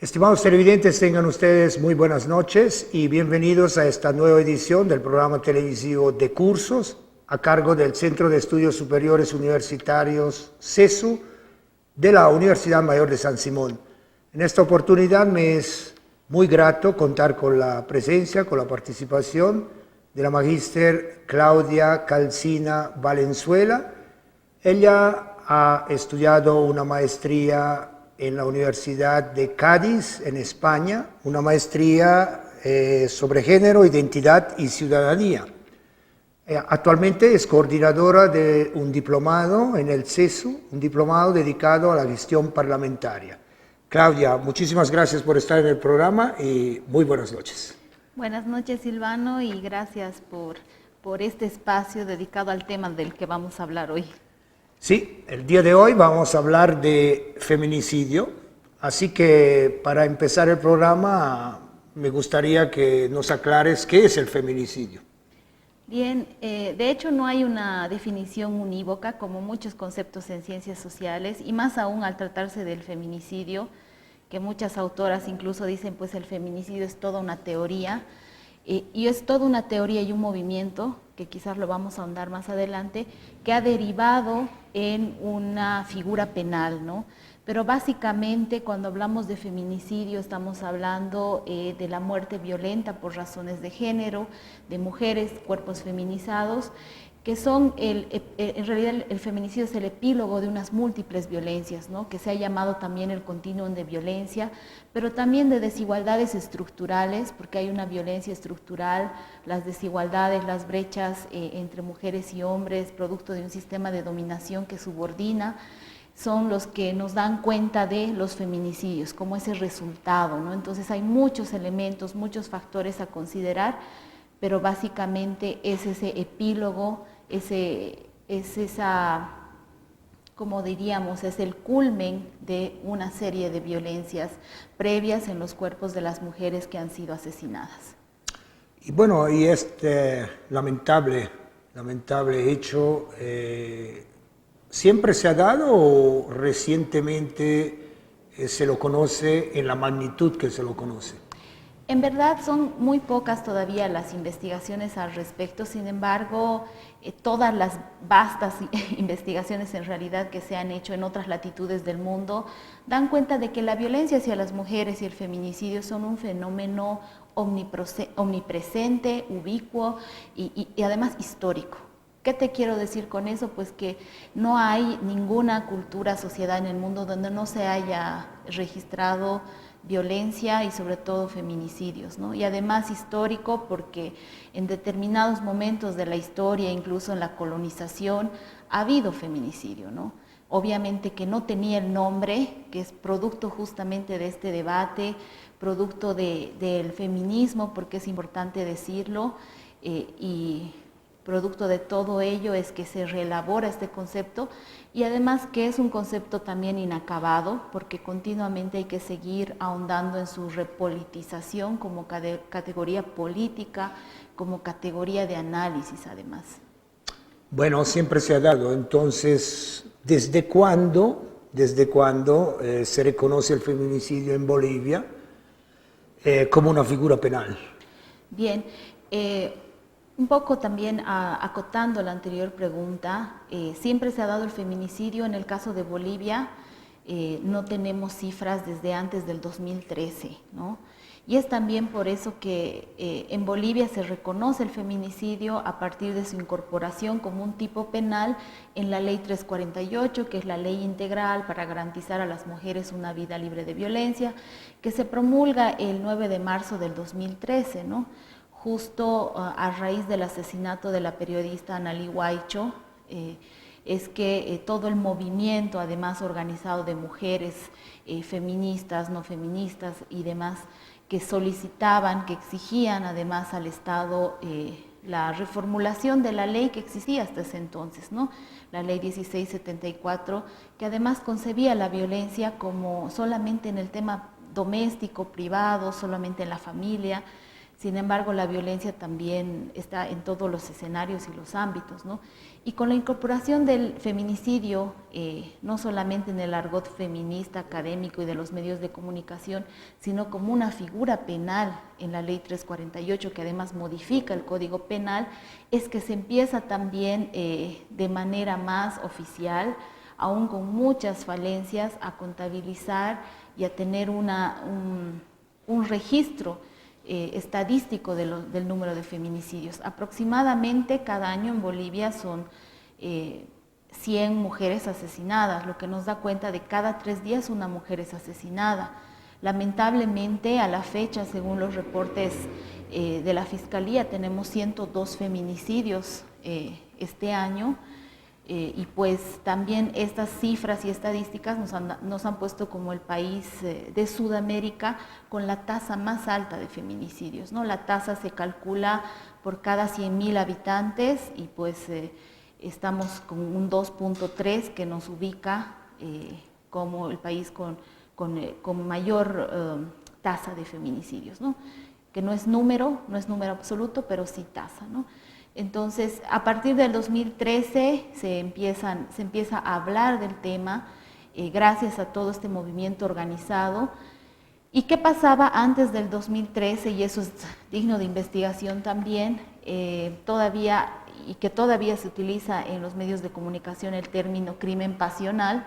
Estimados televidentes, tengan ustedes muy buenas noches y bienvenidos a esta nueva edición del programa televisivo de cursos a cargo del Centro de Estudios Superiores Universitarios CESU de la Universidad Mayor de San Simón. En esta oportunidad me es muy grato contar con la presencia, con la participación de la magíster Claudia Calcina Valenzuela. Ella ha estudiado una maestría en la Universidad de Cádiz, en España, una maestría sobre género, identidad y ciudadanía. Actualmente es coordinadora de un diplomado en el CESU, un diplomado dedicado a la gestión parlamentaria. Claudia, muchísimas gracias por estar en el programa y muy buenas noches. Buenas noches, Silvano, y gracias por este espacio dedicado al tema del que vamos a hablar hoy. Sí, el día de hoy vamos a hablar de feminicidio, así que para empezar el programa me gustaría que nos aclares qué es el feminicidio. Bien, de hecho no hay una definición unívoca como muchos conceptos en ciencias sociales y más aún al tratarse del feminicidio, que muchas autoras incluso dicen pues el feminicidio es toda una teoría y es toda una teoría y un movimiento que quizás lo vamos a ahondar más adelante, que ha derivado en una figura penal, ¿no? Pero básicamente cuando hablamos de feminicidio estamos hablando de la muerte violenta por razones de género, de mujeres, cuerpos feminizados, que son, en realidad el feminicidio es el epílogo de unas múltiples violencias, ¿no? Que se ha llamado también el continuum de violencia, pero también de desigualdades estructurales, porque hay una violencia estructural, las desigualdades, las brechas entre mujeres y hombres, producto de un sistema de dominación que subordina, son los que nos dan cuenta de los feminicidios, como ese resultado, ¿no? Entonces hay muchos elementos, muchos factores a considerar, pero básicamente es ese epílogo, es esa, como diríamos, es el culmen de una serie de violencias previas en los cuerpos de las mujeres que han sido asesinadas. Y bueno, y este lamentable hecho, ¿siempre se ha dado o recientemente se lo conoce en la magnitud que se lo conoce? En verdad son muy pocas todavía las investigaciones al respecto, sin embargo, todas las vastas investigaciones en realidad que se han hecho en otras latitudes del mundo dan cuenta de que la violencia hacia las mujeres y el feminicidio son un fenómeno omnipresente, ubicuo y además histórico. ¿Qué te quiero decir con eso? Pues que no hay ninguna cultura, sociedad en el mundo donde no se haya registrado violencia y sobre todo feminicidios, ¿no? Y además histórico porque en determinados momentos de la historia, incluso en la colonización, ha habido feminicidio, ¿no? Obviamente que no tenía el nombre, que es producto justamente de este debate, producto del feminismo, porque es importante decirlo, y producto de todo ello es que se reelabora este concepto y además que es un concepto también inacabado porque continuamente hay que seguir ahondando en su repolitización como categoría política, como categoría de análisis además. Bueno, siempre se ha dado. Entonces, ¿desde cuándo se reconoce el feminicidio en Bolivia como una figura penal? Bien, un poco también acotando la anterior pregunta, siempre se ha dado el feminicidio. En el caso de Bolivia no tenemos cifras desde antes del 2013, ¿no? Y es también por eso que en Bolivia se reconoce el feminicidio a partir de su incorporación como un tipo penal en la Ley 348, que es la ley integral para garantizar a las mujeres una vida libre de violencia, que se promulga el 9 de marzo del 2013, ¿no? Justo a raíz del asesinato de la periodista Analí Huaycho, es que todo el movimiento, además organizado de mujeres feministas, no feministas y demás, que solicitaban, que exigían además al Estado la reformulación de la ley que existía hasta ese entonces, ¿no? La ley 1674, que además concebía la violencia como solamente en el tema doméstico, privado, solamente en la familia, Sin embargo, la violencia también está en todos los escenarios y los ámbitos, ¿no? Y con la incorporación del feminicidio, no solamente en el argot feminista académico y de los medios de comunicación, sino como una figura penal en la Ley 348, que además modifica el Código Penal, es que se empieza también de manera más oficial, aún con muchas falencias, a contabilizar y a tener un registro estadístico del número de feminicidios. Aproximadamente cada año en Bolivia son 100 mujeres asesinadas, lo que nos da cuenta de cada 3 días una mujer es asesinada. Lamentablemente, a la fecha, según los reportes de la Fiscalía, tenemos 102 feminicidios este año. Y pues también estas cifras y estadísticas nos han puesto como el país de Sudamérica con la tasa más alta de feminicidios, ¿no? La tasa se calcula por cada 100.000 habitantes y pues estamos con un 2.3 que nos ubica como el país con mayor tasa de feminicidios, ¿no? Que no es número absoluto, pero sí tasa, ¿no? Entonces, a partir del 2013 se empieza a hablar del tema gracias a todo este movimiento organizado. ¿Y qué pasaba antes del 2013? Y eso es digno de investigación también, todavía se utiliza en los medios de comunicación el término crimen pasional,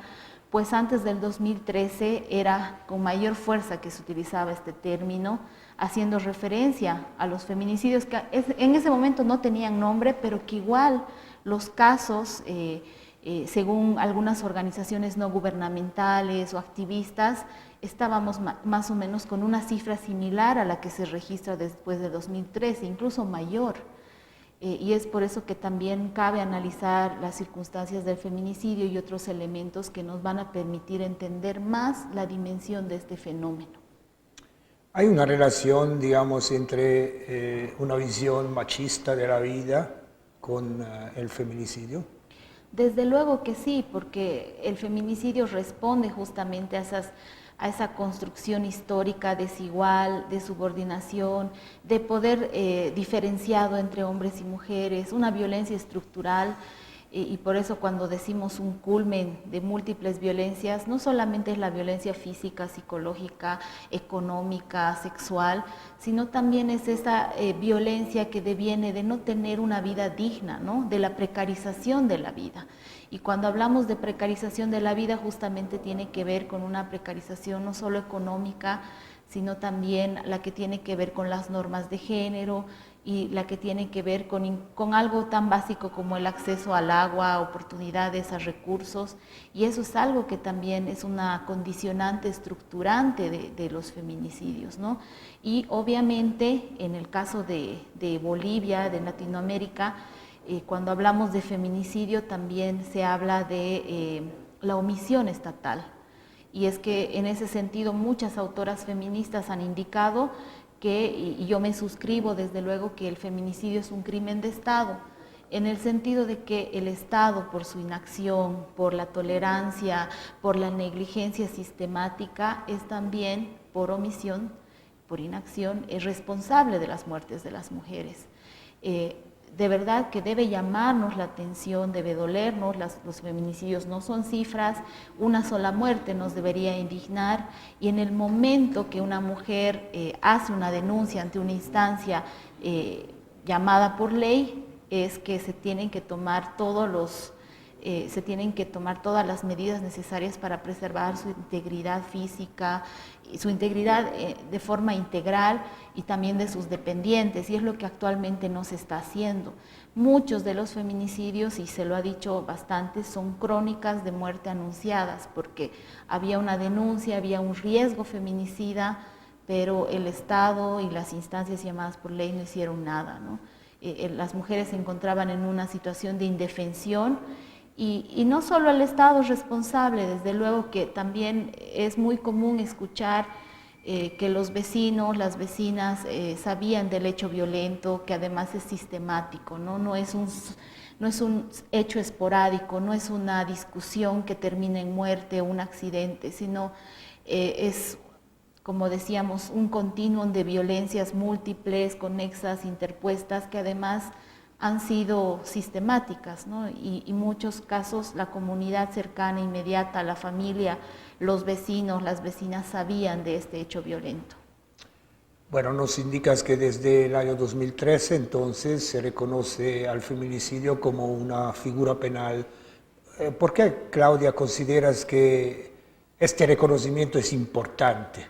pues antes del 2013 era con mayor fuerza que se utilizaba este término, haciendo referencia a los feminicidios que en ese momento no tenían nombre, pero que igual los casos, según algunas organizaciones no gubernamentales o activistas, estábamos más o menos con una cifra similar a la que se registra después de 2013, incluso mayor. Y es por eso que también cabe analizar las circunstancias del feminicidio y otros elementos que nos van a permitir entender más la dimensión de este fenómeno. ¿Hay una relación, digamos, entre una visión machista de la vida con el feminicidio? Desde luego que sí, porque el feminicidio responde justamente a esa construcción histórica desigual, de subordinación, de poder diferenciado entre hombres y mujeres, una violencia estructural. Y por eso cuando decimos un culmen de múltiples violencias, no solamente es la violencia física, psicológica, económica, sexual, sino también es esa violencia que deviene de no tener una vida digna, ¿no? De la precarización de la vida. Y cuando hablamos de precarización de la vida, justamente tiene que ver con una precarización no solo económica, sino también la que tiene que ver con las normas de género, y la que tiene que ver con algo tan básico como el acceso al agua, oportunidades, a recursos, y eso es algo que también es una condicionante estructurante de los feminicidios, ¿no? Y obviamente en el caso de Bolivia, de Latinoamérica, cuando hablamos de feminicidio también se habla de la omisión estatal, y es que en ese sentido muchas autoras feministas han indicado y yo me suscribo desde luego que el feminicidio es un crimen de Estado, en el sentido de que el Estado, por su inacción, por la tolerancia, por la negligencia sistemática, es también, por omisión, por inacción, es responsable de las muertes de las mujeres. De verdad que debe llamarnos la atención, debe dolernos, los feminicidios no son cifras, una sola muerte nos debería indignar, y en el momento que una mujer hace una denuncia ante una instancia llamada por ley, es que se tienen que tomar todas las medidas necesarias para preservar su integridad física, su integridad de forma integral y también de sus dependientes, y es lo que actualmente no se está haciendo. Muchos de los feminicidios, y se lo ha dicho bastante, son crónicas de muerte anunciadas, porque había una denuncia, había un riesgo feminicida, pero el Estado y las instancias llamadas por ley no hicieron nada, ¿no? Las mujeres se encontraban en una situación de indefensión. Y no solo el Estado es responsable, desde luego que también es muy común escuchar que los vecinos, las vecinas sabían del hecho violento, que además es sistemático, ¿no? No es un hecho esporádico, no es una discusión que termina en muerte o un accidente, sino es como decíamos, un continuum de violencias múltiples, conexas, interpuestas, que además han sido sistemáticas, ¿no? Y en muchos casos la comunidad cercana, inmediata, la familia, los vecinos, las vecinas sabían de este hecho violento. Bueno, nos indicas que desde el año 2013 entonces se reconoce al feminicidio como una figura penal. ¿Por qué, Claudia, consideras que este reconocimiento es importante?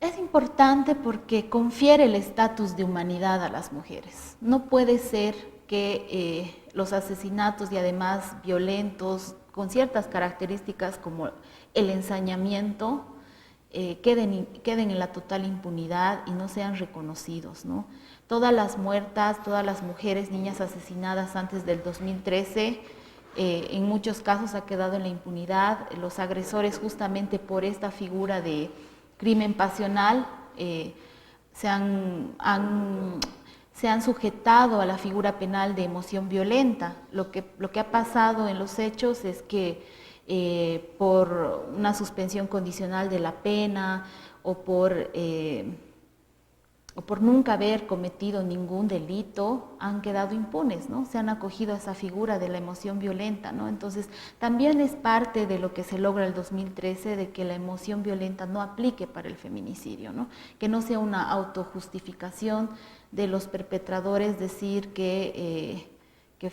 Es importante porque confiere el estatus de humanidad a las mujeres. No puede ser que los asesinatos y además violentos, con ciertas características como el ensañamiento, queden en la total impunidad y no sean reconocidos, ¿no? Todas las muertas, todas las mujeres, niñas asesinadas antes del 2013, en muchos casos ha quedado en la impunidad. Los agresores, justamente por esta figura de crimen pasional, se han sujetado a la figura penal de emoción violenta. Lo que ha pasado en los hechos es que por una suspensión condicional de la pena o por nunca haber cometido ningún delito, han quedado impunes, ¿no? Se han acogido a esa figura de la emoción violenta, ¿no? Entonces, también es parte de lo que se logra el 2013, de que la emoción violenta no aplique para el feminicidio, ¿no? Que no sea una autojustificación de los perpetradores decir que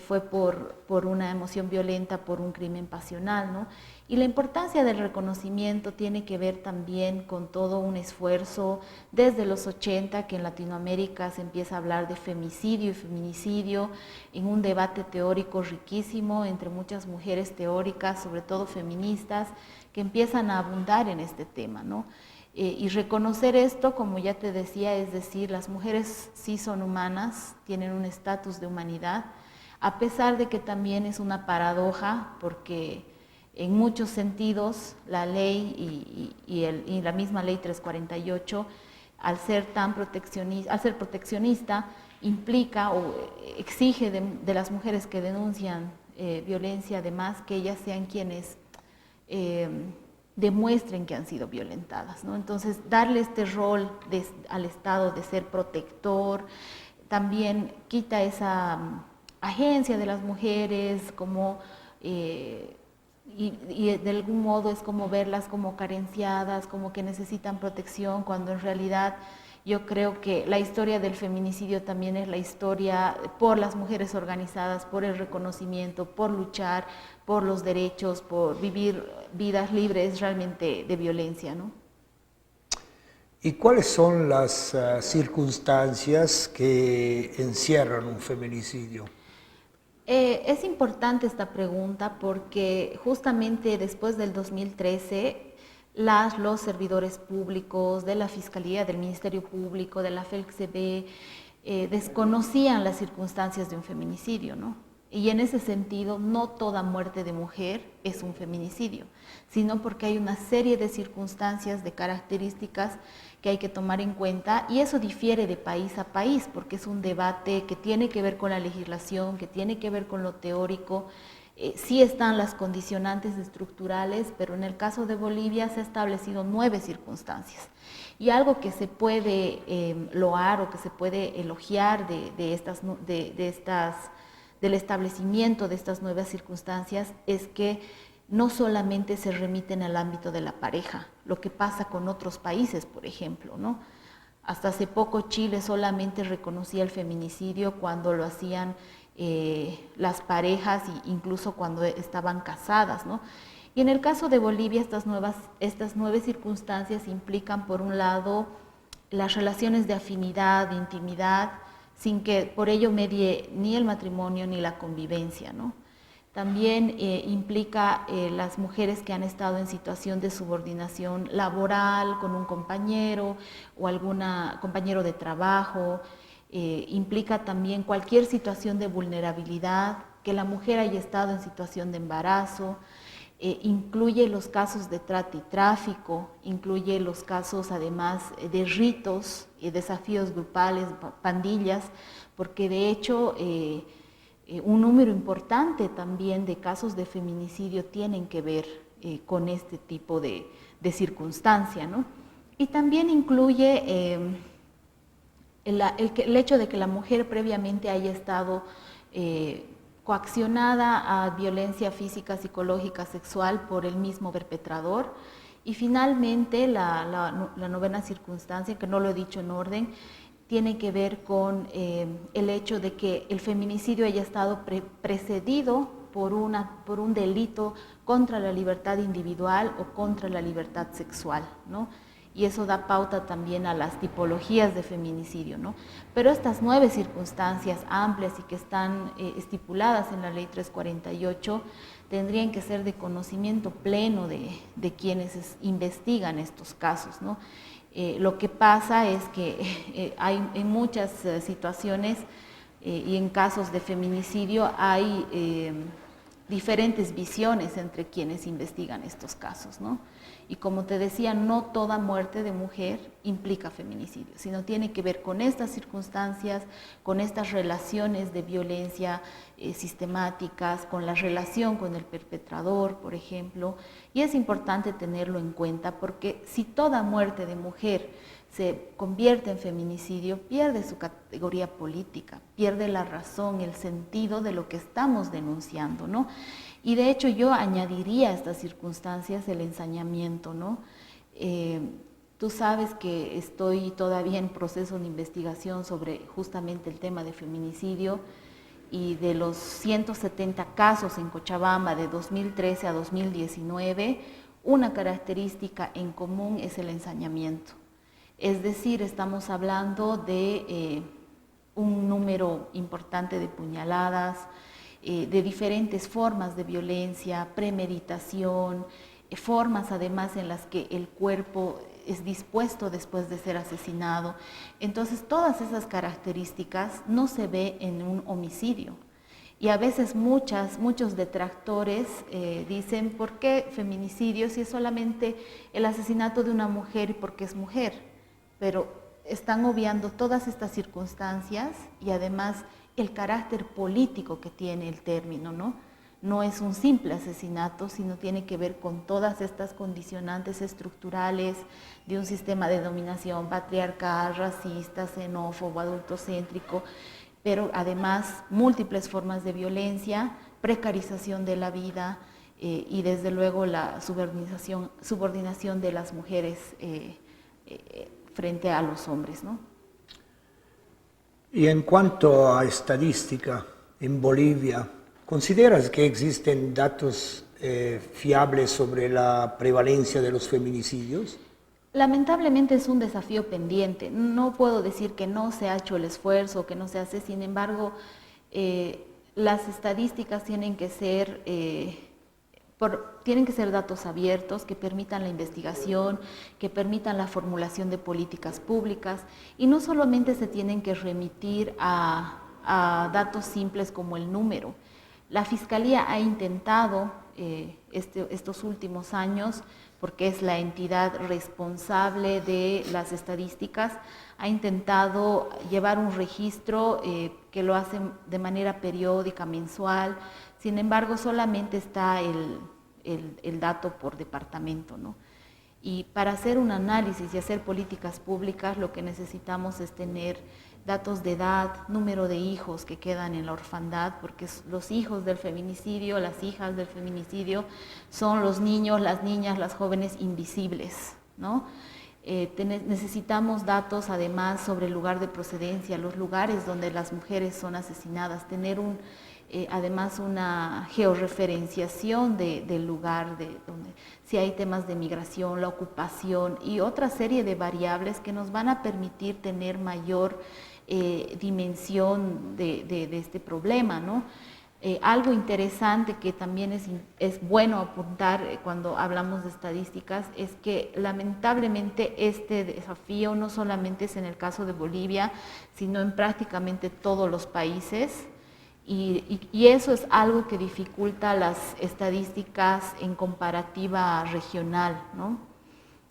fue por una emoción violenta, por un crimen pasional, ¿no? Y la importancia del reconocimiento tiene que ver también con todo un esfuerzo desde los 80, que en Latinoamérica se empieza a hablar de femicidio y feminicidio, en un debate teórico riquísimo entre muchas mujeres teóricas, sobre todo feministas, que empiezan a abundar en este tema, ¿no? Y reconocer esto, como ya te decía, es decir, las mujeres sí son humanas, tienen un estatus de humanidad, a pesar de que también es una paradoja, porque en muchos sentidos la ley y la misma ley 348, al ser proteccionista, implica o exige de las mujeres que denuncian violencia, además, que ellas sean quienes demuestren que han sido violentadas, ¿no? Entonces, darle este rol al Estado de ser protector, también quita esa agencia de las mujeres, como y de algún modo es como verlas como carenciadas, como que necesitan protección, cuando en realidad yo creo que la historia del feminicidio también es la historia por las mujeres organizadas, por el reconocimiento, por luchar por los derechos, por vivir vidas libres realmente de violencia, ¿no? ¿Y cuáles son las circunstancias que encierran un feminicidio? Es importante esta pregunta porque justamente después del 2013, los servidores públicos de la Fiscalía, del Ministerio Público, de la FELCB, desconocían las circunstancias de un feminicidio, ¿no? Y en ese sentido, no toda muerte de mujer es un feminicidio, sino porque hay una serie de circunstancias, de características que hay que tomar en cuenta, y eso difiere de país a país, porque es un debate que tiene que ver con la legislación, que tiene que ver con lo teórico. Sí están las condicionantes estructurales, pero en el caso de Bolivia se ha establecido 9 circunstancias. Y algo que se puede loar o que se puede elogiar del establecimiento de estas nuevas circunstancias es que no solamente se remiten al ámbito de la pareja, lo que pasa con otros países, por ejemplo, ¿no? Hasta hace poco Chile solamente reconocía el feminicidio cuando lo hacían las parejas e incluso cuando estaban casadas, ¿no? Y en el caso de Bolivia, estas 9 circunstancias implican, por un lado, las relaciones de afinidad, de intimidad, sin que por ello medie ni el matrimonio ni la convivencia, ¿no? También implica las mujeres que han estado en situación de subordinación laboral con un compañero o algún compañero de trabajo. Implica también cualquier situación de vulnerabilidad, que la mujer haya estado en situación de embarazo. Incluye los casos de trata y tráfico, incluye los casos además de ritos y desafíos grupales, pandillas, porque de hecho un número importante también de casos de feminicidio tienen que ver con este tipo de circunstancia, ¿no? Y también incluye el hecho de que la mujer previamente haya estado coaccionada a violencia física, psicológica, sexual por el mismo perpetrador. Y finalmente, la novena circunstancia, que no lo he dicho en orden, tiene que ver con el hecho de que el feminicidio haya estado precedido por un delito contra la libertad individual o contra la libertad sexual, ¿no? Y eso da pauta también a las tipologías de feminicidio, ¿no? Pero estas 9 circunstancias amplias y que están estipuladas en la Ley 348 tendrían que ser de conocimiento pleno de quienes investigan estos casos, ¿no? Lo que pasa es que hay en muchas situaciones y en casos de feminicidio hay diferentes visiones entre quienes investigan estos casos, ¿no? Y como te decía, no toda muerte de mujer implica feminicidio, sino tiene que ver con estas circunstancias, con estas relaciones de violencia sistemáticas, con la relación con el perpetrador, por ejemplo, y es importante tenerlo en cuenta porque si toda muerte de mujer se convierte en feminicidio, pierde su categoría política, pierde la razón, el sentido de lo que estamos denunciando, ¿no? Y de hecho yo añadiría a estas circunstancias el ensañamiento, ¿no? Tú sabes que estoy todavía en proceso de investigación sobre justamente el tema de feminicidio y de los 170 casos en Cochabamba de 2013 a 2019, una característica en común es el ensañamiento. Es decir, estamos hablando de un número importante de puñaladas, de diferentes formas de violencia, premeditación, formas además en las que el cuerpo es dispuesto después de ser asesinado. Entonces, todas esas características no se ve en un homicidio. Y a veces muchos detractores dicen, ¿por qué feminicidio si es solamente el asesinato de una mujer y porque es mujer? Pero están obviando todas estas circunstancias y además el carácter político que tiene el término, ¿no? No es un simple asesinato, sino tiene que ver con todas estas condicionantes estructurales de un sistema de dominación patriarcal, racista, xenófobo, adultocéntrico, pero además múltiples formas de violencia, precarización de la vida y desde luego la subordinación de las mujeres frente a los hombres, ¿no? Y en cuanto a estadística, en Bolivia, ¿consideras que existen datos fiables sobre la prevalencia de los feminicidios? Lamentablemente es un desafío pendiente. No puedo decir que no se ha hecho el esfuerzo, que no se hace, sin embargo, las estadísticas tienen que ser datos abiertos que permitan la investigación, que permitan la formulación de políticas públicas y no solamente se tienen que remitir a datos simples como el número. La Fiscalía ha intentado estos últimos años, porque es la entidad responsable de las estadísticas, ha intentado llevar un registro que lo hacen de manera periódica, mensual. Sin embargo, solamente está el dato por departamento, ¿no? Y para hacer un análisis y hacer políticas públicas, lo que necesitamos es tener datos de edad, número de hijos que quedan en la orfandad, porque los hijos del feminicidio, las hijas del feminicidio, son los niños, las niñas, las jóvenes invisibles, ¿no? Necesitamos datos además sobre el lugar de procedencia, los lugares donde las mujeres son asesinadas, tener además una georreferenciación del lugar, donde si hay temas de migración, la ocupación y otra serie de variables que nos van a permitir tener mayor dimensión de este problema, ¿no? Algo interesante que también es bueno apuntar cuando hablamos de estadísticas es que lamentablemente este desafío no solamente es en el caso de Bolivia, sino en prácticamente todos los países. Y eso es algo que dificulta las estadísticas en comparativa regional, ¿no?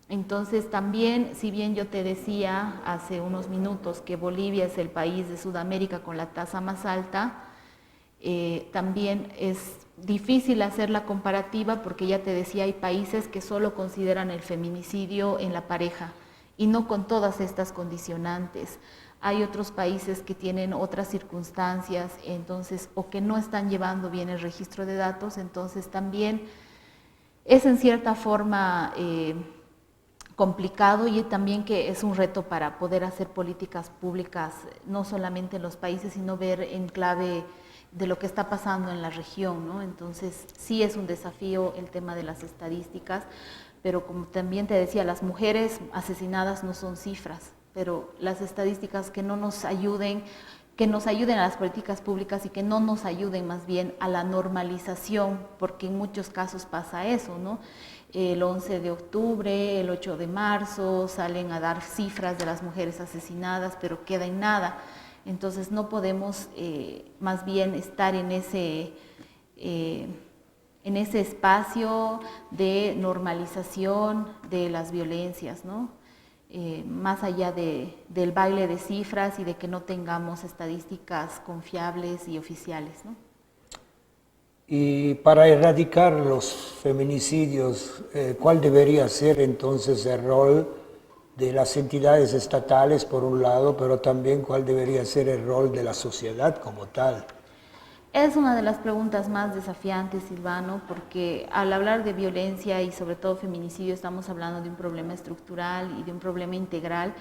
Entonces también, si bien yo te decía hace unos minutos que Bolivia es el país de Sudamérica con la tasa más alta, también es difícil hacer la comparativa porque ya te decía, hay países que solo consideran el feminicidio en la pareja y no con todas estas condicionantes. Hay otros países que tienen otras circunstancias, entonces, o que no están llevando bien el registro de datos, entonces también es en cierta forma complicado, y también que es un reto para poder hacer políticas públicas, no solamente en los países, sino ver en clave de lo que está pasando en la región, ¿no? Entonces sí es un desafío el tema de las estadísticas, pero como también te decía, las mujeres asesinadas no son cifras, pero las estadísticas que no nos ayuden, que nos ayuden a las políticas públicas y que no nos ayuden más bien a la normalización, porque en muchos casos pasa eso, ¿no? El 11 de octubre, el 8 de marzo, salen a dar cifras de las mujeres asesinadas, pero queda en nada. Entonces no podemos más bien estar en ese espacio de normalización de las violencias, ¿no? Más allá del baile de cifras y de que no tengamos estadísticas confiables y oficiales, ¿no? Y para erradicar los feminicidios, ¿cuál debería ser entonces el rol de las entidades estatales por un lado, pero también cuál debería ser el rol de la sociedad como tal? Es una de las preguntas más desafiantes, Silvano, porque al hablar de violencia y sobre todo feminicidio estamos hablando de un problema estructural y de un problema integral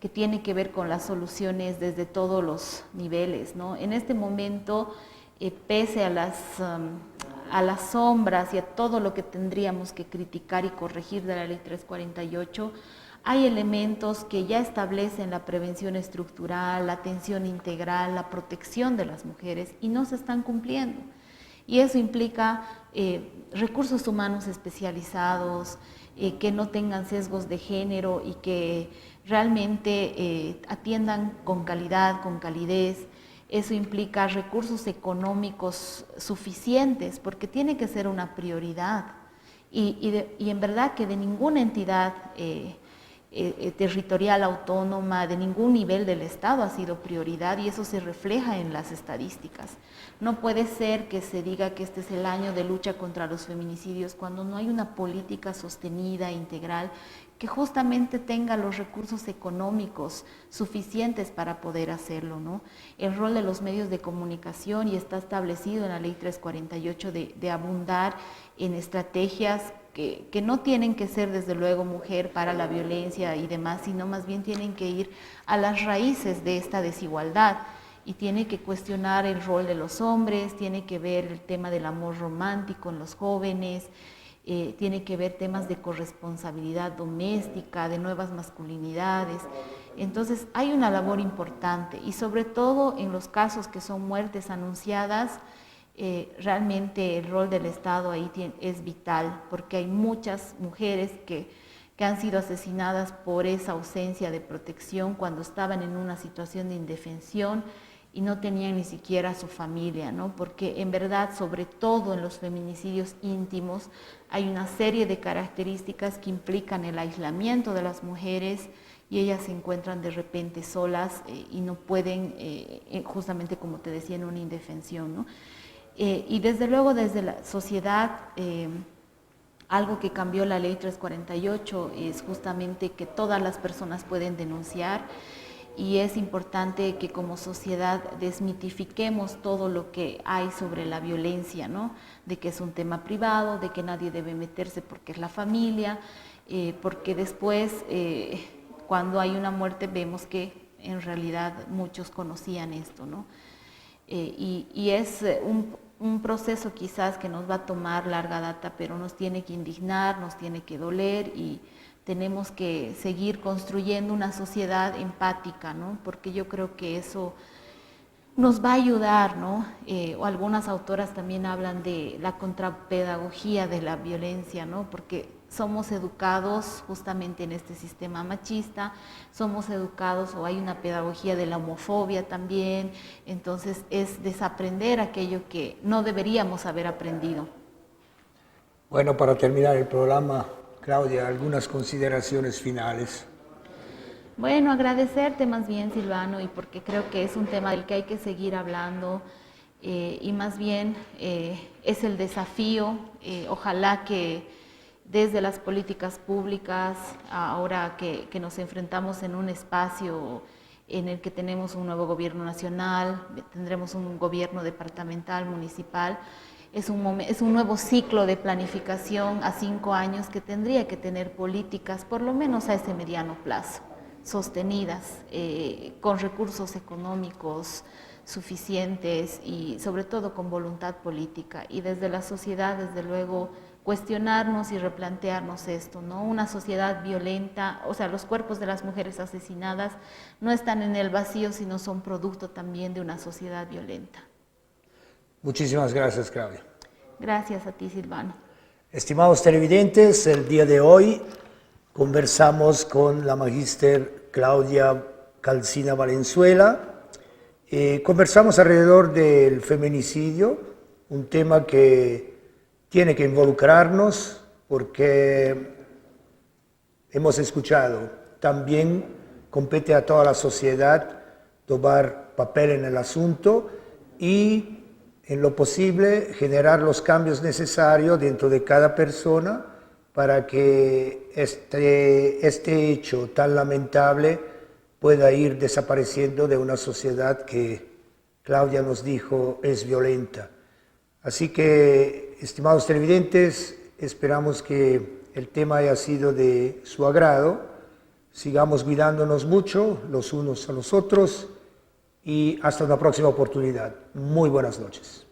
que tiene que ver con las soluciones desde todos los niveles, ¿no? En este momento, pese a las sombras y a todo lo que tendríamos que criticar y corregir de la Ley 348, hay elementos que ya establecen la prevención estructural, la atención integral, la protección de las mujeres, y no se están cumpliendo. Y eso implica recursos humanos especializados, que no tengan sesgos de género y que realmente atiendan con calidad, con calidez. Eso implica recursos económicos suficientes, porque tiene que ser una prioridad. Y en verdad que de ninguna entidad territorial autónoma, de ningún nivel del Estado ha sido prioridad, y eso se refleja en las estadísticas. No puede ser que se diga que este es el año de lucha contra los feminicidios cuando no hay una política sostenida, integral, que justamente tenga los recursos económicos suficientes para poder hacerlo, ¿no? El rol de los medios de comunicación, y está establecido en la Ley 348, de abundar en estrategias que no tienen que ser desde luego mujer para la violencia y demás, sino más bien tienen que ir a las raíces de esta desigualdad, y tiene que cuestionar el rol de los hombres, tiene que ver el tema del amor romántico en los jóvenes, tiene que ver temas de corresponsabilidad doméstica, de nuevas masculinidades. Entonces hay una labor importante, y sobre todo en los casos que son muertes anunciadas, realmente el rol del Estado ahí es vital, porque hay muchas mujeres que han sido asesinadas por esa ausencia de protección cuando estaban en una situación de indefensión y no tenían ni siquiera a su familia, ¿no? Porque en verdad, sobre todo en los feminicidios íntimos, hay una serie de características que implican el aislamiento de las mujeres, y ellas se encuentran de repente solas y no pueden, justamente como te decía, en una indefensión, ¿no? Y desde luego desde la sociedad, algo que cambió la Ley 348 es justamente que todas las personas pueden denunciar, y es importante que como sociedad desmitifiquemos todo lo que hay sobre la violencia, ¿no? De que es un tema privado, de que nadie debe meterse porque es la familia, porque después cuando hay una muerte vemos que en realidad muchos conocían esto, ¿no? Y es un proceso quizás que nos va a tomar larga data, pero nos tiene que indignar, nos tiene que doler, y tenemos que seguir construyendo una sociedad empática, ¿no? Porque yo creo que eso nos va a ayudar, ¿no? O algunas autoras también hablan de la contrapedagogía de la violencia, ¿no? Porque somos educados justamente en este sistema machista, somos educados, o hay una pedagogía de la homofobia también, entonces es desaprender aquello que no deberíamos haber aprendido. Bueno, para terminar el programa, Claudia, algunas consideraciones finales. Bueno, agradecerte más bien, Silvano, y porque creo que es un tema del que hay que seguir hablando, y más bien es el desafío, ojalá que desde las políticas públicas, ahora que nos enfrentamos en un espacio en el que tenemos un nuevo gobierno nacional, tendremos un gobierno departamental, municipal, es un nuevo ciclo de planificación a 5 años que tendría que tener políticas, por lo menos a ese mediano plazo, sostenidas, con recursos económicos suficientes y sobre todo con voluntad política. Y desde la sociedad, desde luego, cuestionarnos y replantearnos esto, ¿no? Una sociedad violenta, o sea, los cuerpos de las mujeres asesinadas no están en el vacío, sino son producto también de una sociedad violenta. Muchísimas gracias, Claudia. Gracias a ti, Silvano. Estimados televidentes, el día de hoy conversamos con la magíster Claudia Calcina Valenzuela. Conversamos alrededor del feminicidio, un tema que tiene que involucrarnos porque hemos escuchado, también compete a toda la sociedad tomar papel en el asunto y en lo posible generar los cambios necesarios dentro de cada persona para que este hecho tan lamentable pueda ir desapareciendo de una sociedad que Claudia nos dijo es violenta. Así que, estimados televidentes, esperamos que el tema haya sido de su agrado. Sigamos cuidándonos mucho los unos a los otros y hasta una próxima oportunidad. Muy buenas noches.